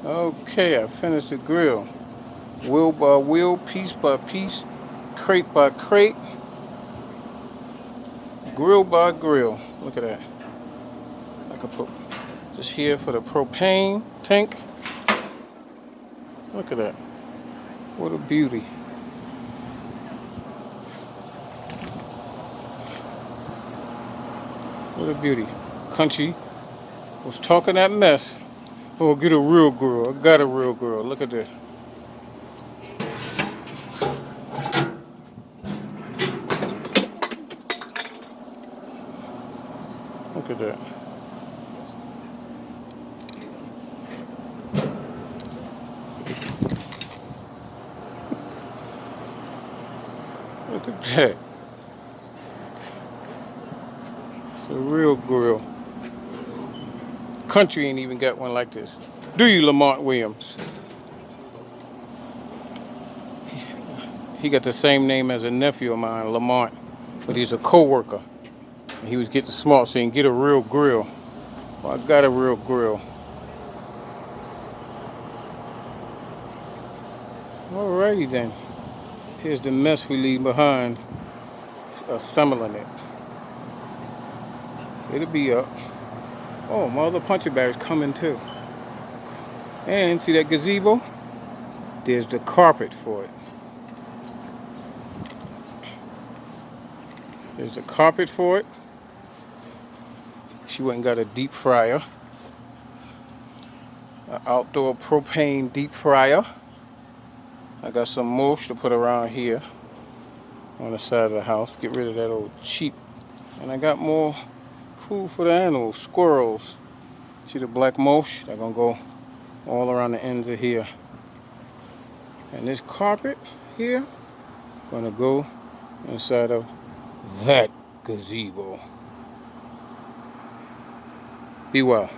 Okay, I finished the grill. Wheel by wheel, piece by piece, crate by crate, grill by grill. Look at that. I could put this here for the propane tank. Look at that. What a beauty. What a beauty. Country was talking that mess. Oh, get a real grill. I got a real grill. Look at this. Look at that. Look at that. It's a real grill. Country ain't even got one like this. Do you, Lamont Williams? He got the same name as a nephew of mine, Lamont, but he's a co-worker. And he was getting smart so he can get a real grill. Well, I got a real grill. Alrighty then. Here's the mess we leave behind, assembling it. It'll be up. Oh, my other punching bag's coming too. And see that gazebo? There's the carpet for it. There's the carpet for it. She went and got a deep fryer. An outdoor propane deep fryer. I got some mulch to put around here on the side of the house. Get rid of that old cheap. And I got more food for the animals, squirrels. See the black mulch? They're gonna go all around the ends of here. And this carpet here, gonna go inside of that gazebo. Be well.